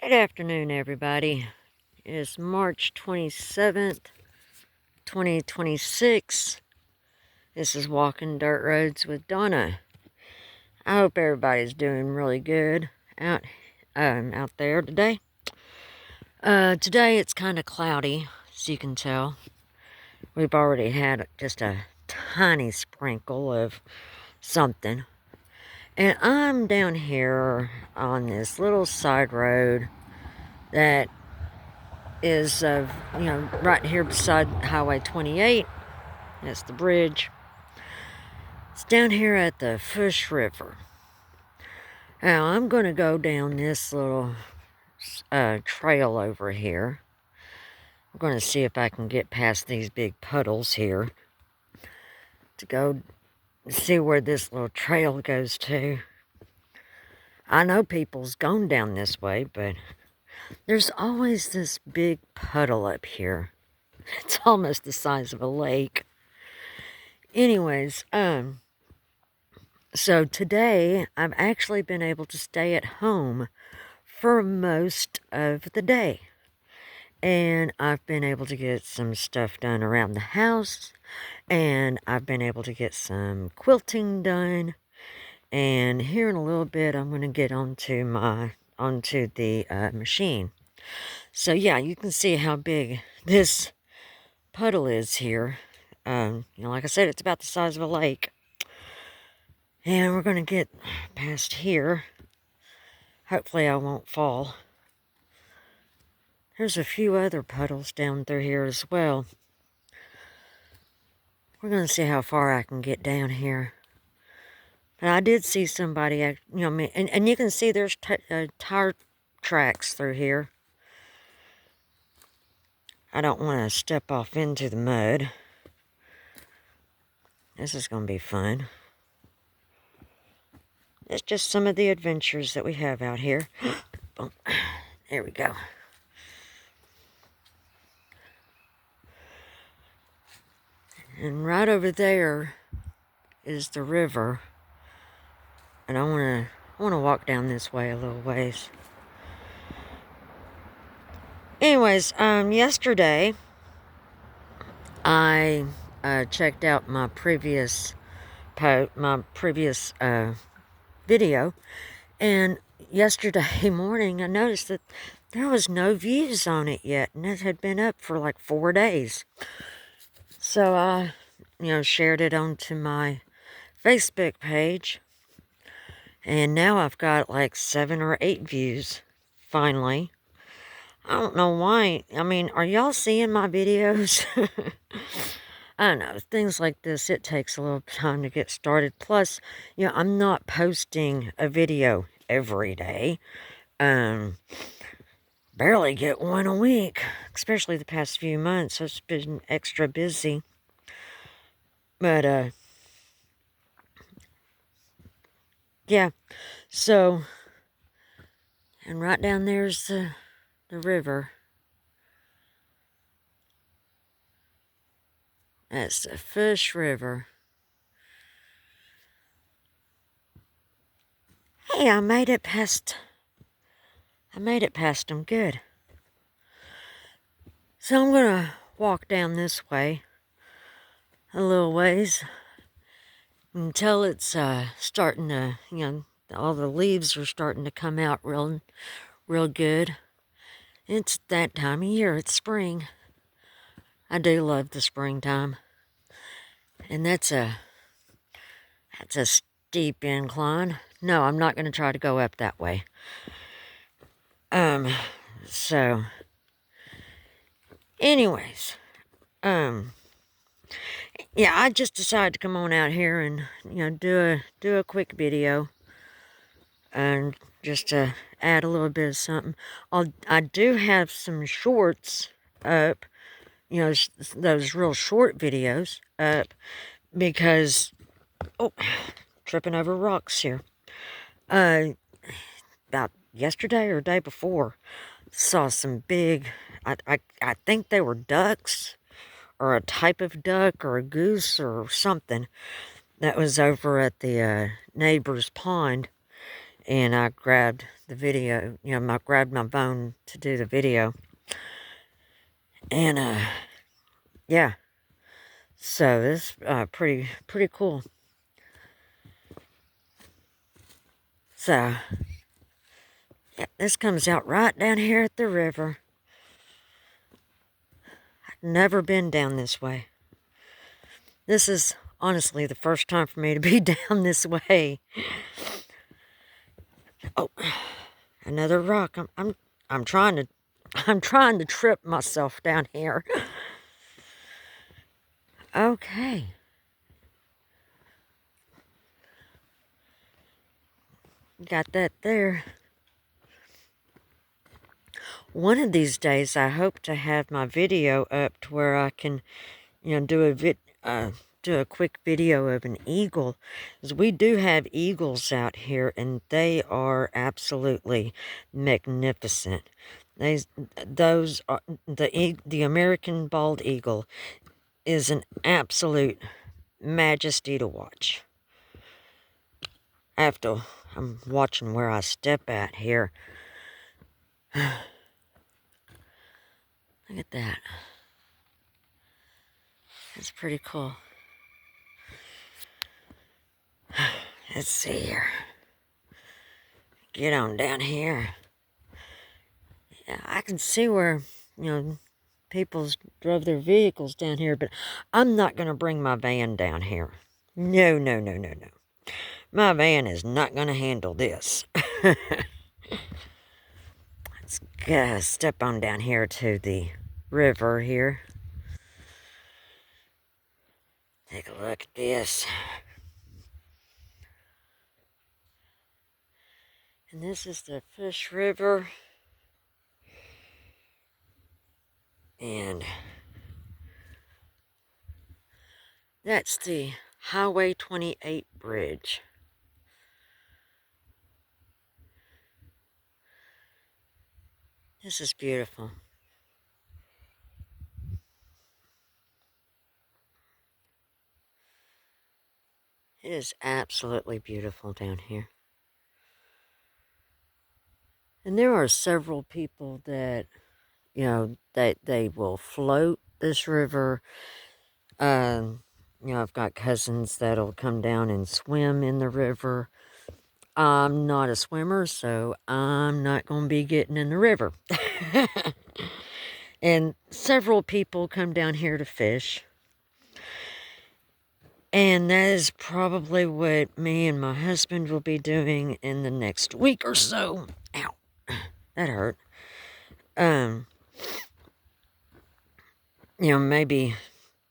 Good afternoon, everybody. It's March 27th, 2026. This is Walking Dirt Roads with Donna. I hope everybody's doing really good out there today. Today it's kind of cloudy, as you can tell. We've already had just a tiny sprinkle of something. And I'm down here on this little side road that is right here beside Highway 28. That's the bridge. It's down here at the Fush River. Now I'm going to go down this little trail over here. I'm going to see if I can get past these big puddles here to go see where this little trail goes to. I know people's gone down this way, but there's always this big puddle up here. It's almost the size of a lake. Anyways, so today I've actually been able to stay at home for most of the day. And I've been able to get some stuff done around the house. And I've been able to get some quilting done. And here in a little bit I'm going to get onto the machine. So yeah, you can see how big this puddle is here. Like I said, it's about the size of a lake. And we're going to get past here. Hopefully I won't fall. There's a few other puddles down through here as well. We're going to see how far I can get down here. But I did see somebody, and you can see there's tire tracks through here. I don't want to step off into the mud. This is going to be fun. It's just some of the adventures that we have out here. Boom. There we go. And right over there is the river. And I want to walk down this way a little ways. Anyways, yesterday I checked out my previous video, and yesterday morning I noticed that there was no views on it yet, and it had been up for like 4 days. So I, shared it onto my Facebook page, and now I've got like 7 or 8 views, finally. I don't know why. I mean, are y'all seeing my videos? I don't know, things like this, it takes a little time to get started. Plus, I'm not posting a video every day. Barely get one a week, especially the past few months. So it's been extra busy. But, yeah. So, and right down there's the river. That's the Fush River. Hey, I made it past them good. So I'm gonna walk down this way a little ways until it's starting to, all the leaves are starting to come out real good. It's that time of year. It's spring. I do love the springtime. And that's a steep incline. No, I'm not going to try to go up that way. So anyways, yeah, I just decided to come on out here and, do a quick video. And just to add a little bit of something. I do have some shorts up, those real short videos up, because, tripping over rocks here. About yesterday or day before, saw some big, I think they were ducks, or a type of duck, or a goose, or something, that was over at the neighbor's pond. and I grabbed the video, I grabbed my phone to do the video. And, yeah. So, this pretty cool. So, yeah, this comes out right down here at the river. I've never been down this way. This is honestly the first time for me to be down this way. Oh, another rock. I'm trying to trip myself down here. Okay. Got that there. One of these days, I hope to have my video up to where I can, do a quick video of an eagle. Because we do have eagles out here, and they are absolutely magnificent. Those are the American bald eagle is an absolute majesty to watch. I'm watching where I step at here. Look at that. That's pretty cool. Let's see here. Get on down here. Yeah, I can see where, people drove their vehicles down here, but I'm not going to bring my van down here. No. My van is not going to handle this. Let's step on down here to the river here. Take a look at this. And this is the Fish River. And that's the Highway 28 bridge. This is beautiful. It is absolutely beautiful down here. And there are several people that, they will float this river. I've got cousins that'll come down and swim in the river. I'm not a swimmer, so I'm not going to be getting in the river. And several people come down here to fish. And that is probably what me and my husband will be doing in the next week or so. Ow. That hurt. Maybe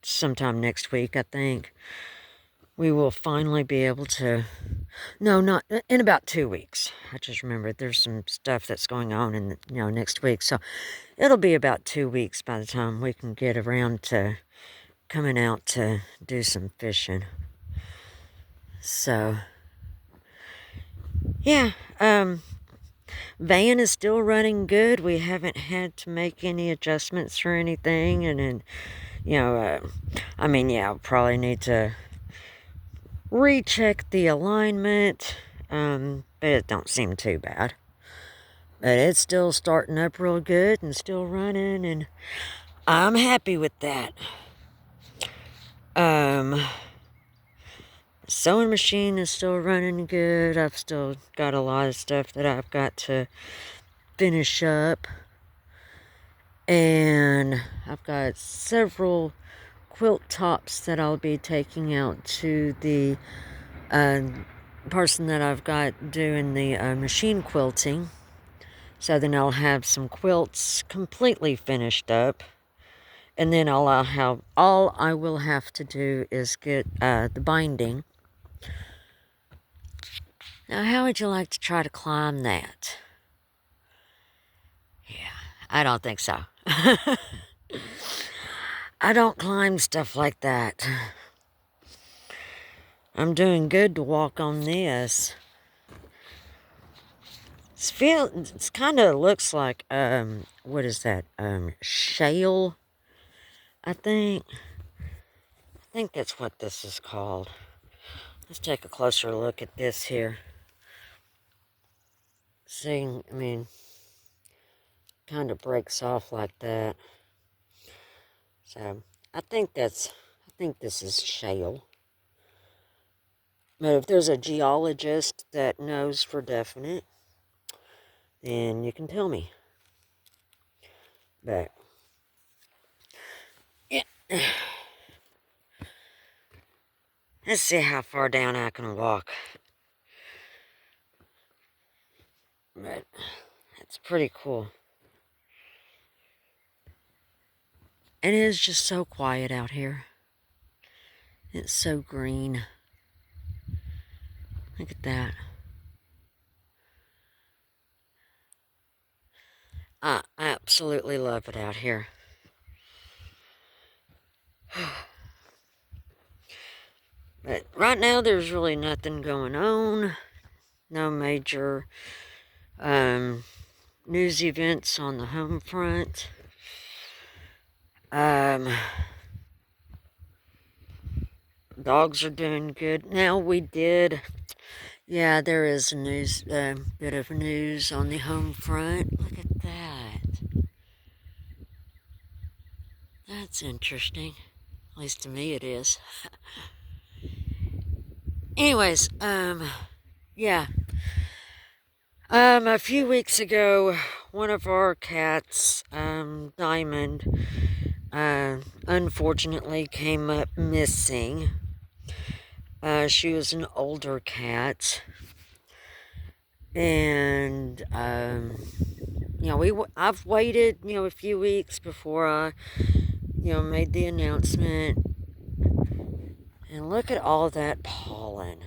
sometime next week, I think, we will finally be able to... No, not... In about 2 weeks. I just remembered there's some stuff that's going on in, next week. So it'll be about 2 weeks by the time we can get around to coming out to do some fishing. So, yeah, van is still running good. We haven't had to make any adjustments or anything. And then, I'll probably need to recheck the alignment, but it don't seem too bad. But it's still starting up real good and still running, and I'm happy with that. Sewing machine is still running good. I've still got a lot of stuff that I've got to finish up. And I've got several quilt tops that I'll be taking out to the person that I've got doing the machine quilting. So then I'll have some quilts completely finished up. And then all I will have to do is get the binding. Now, how would you like to try to climb that? Yeah, I don't think so. I don't climb stuff like that. I'm doing good to walk on this. It kind of looks like, what is that? Shale, I think. I think that's what this is called. Let's take a closer look at this here. See, I mean, kind of breaks off like that. So, I think this is shale. But if there's a geologist that knows for definite, then you can tell me. But, yeah. Let's see how far down I can walk. But, it's pretty cool. And it is just so quiet out here. It's so green. Look at that. I absolutely love it out here. But right now, there's really nothing going on. No major news events on the home front. Dogs are doing good. Now we did, yeah, there is a bit of news on the home front. Look at that. That's interesting. At least to me it is. Anyways, yeah. A few weeks ago, one of our cats, Diamond, unfortunately came up missing. She was an older cat. And, I've waited, a few weeks before I, made the announcement. And look at all that pollen.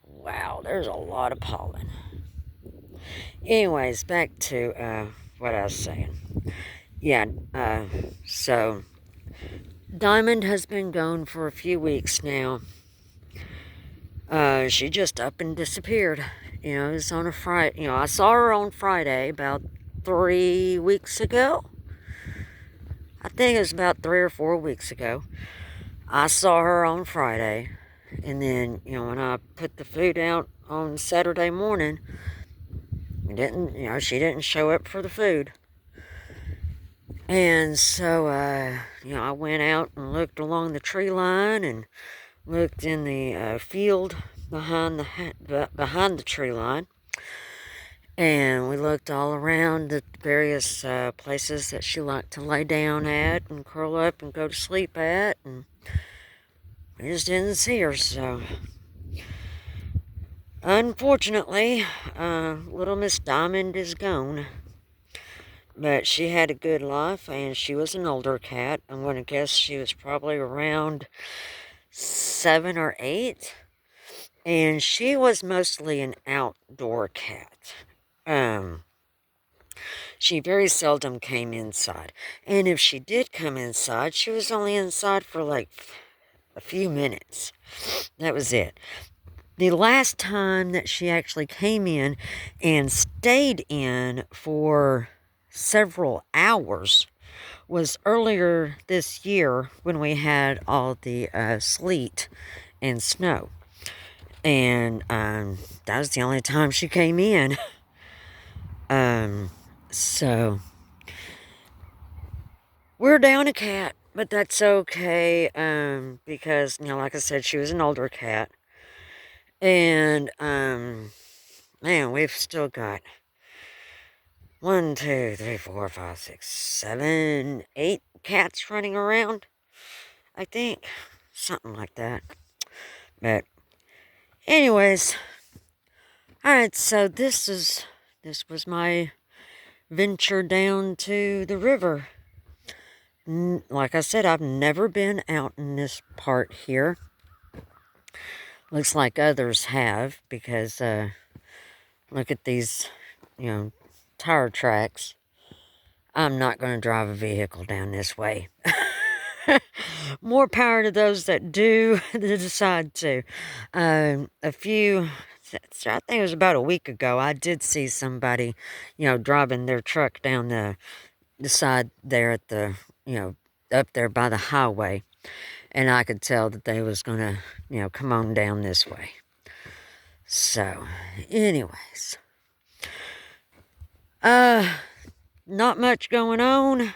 Wow, there's a lot of pollen. Anyways, back to what I was saying. Yeah, so Diamond has been gone for a few weeks now. She just up and disappeared. It was on a Friday. I saw her on Friday about 3 weeks ago. I think it was about 3 or 4 weeks ago. I saw her on Friday. And then, when I put the food out on Saturday morning, she didn't show up for the food. And so, I went out and looked along the tree line and looked in the field behind the tree line. And we looked all around the various places that she liked to lay down at and curl up and go to sleep at. And we just didn't see her, so unfortunately, little Miss Diamond is gone. But she had a good life, and she was an older cat. I'm going to guess she was probably around 7 or 8. And she was mostly an outdoor cat. She very seldom came inside. And if she did come inside, she was only inside for like a few minutes. That was it. The last time that she actually came in and stayed in for several hours was earlier this year when we had all the sleet and snow. And that was the only time she came in. So we're down a cat, but that's okay. Because, like I said, she was an older cat. And, man, we've still got 1, 2, 3, 4, 5, 6, 7, 8 cats running around. I think. Something like that. But, anyways. Alright, so this was my venture down to the river. Like I said, I've never been out in this part here. Looks like others have, because look at these, tire tracks. I'm not going to drive a vehicle down this way. More power to those that do decide to. I think it was about a week ago, I did see somebody, driving their truck down the side there at the, up there by the highway. And I could tell that they was going to, come on down this way. So, anyways. Not much going on.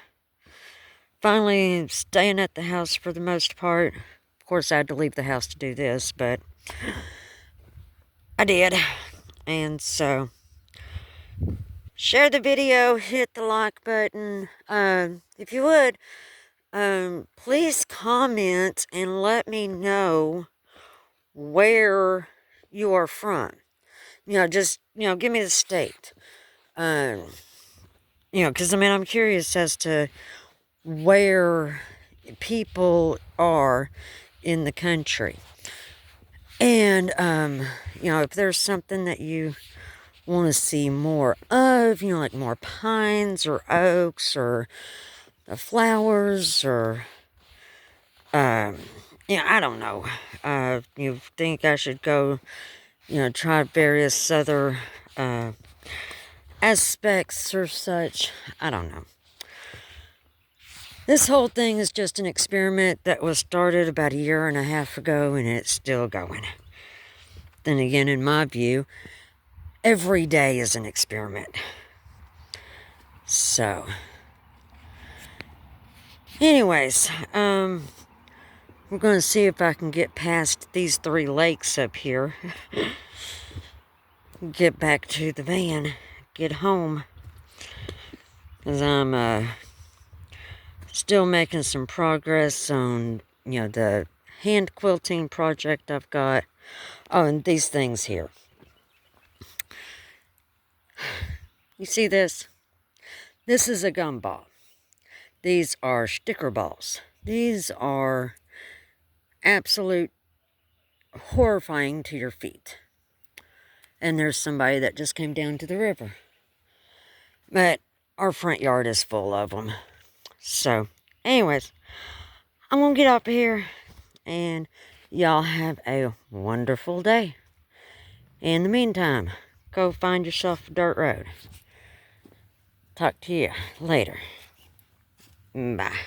Finally staying at the house for the most part. Of course, I had to leave the house to do this, but I did. And so, share the video, hit the like button. If you would, please comment and let me know where you are from. Just, give me the state. Because, I'm curious as to where people are in the country. And, if there's something that you want to see more of, like more pines or oaks or the flowers or, I don't know. You think I should go, try various other, aspects or such. I don't know. This whole thing is just an experiment that was started about 1.5 years ago, and it's still going. Then again, in my view, every day is an experiment. So, anyways, we're going to see if I can get past these 3 lakes up here. Get back to the van. Get home. Because I'm, still making some progress on, the hand quilting project I've got. Oh, and these things here. You see this? This is a gumball. These are sticker balls. These are absolute horrifying to your feet. And there's somebody that just came down to the river. But our front yard is full of them. So, anyways, I'm going to get up here, and y'all have a wonderful day. In the meantime, go find yourself a dirt road. Talk to you later. Bye.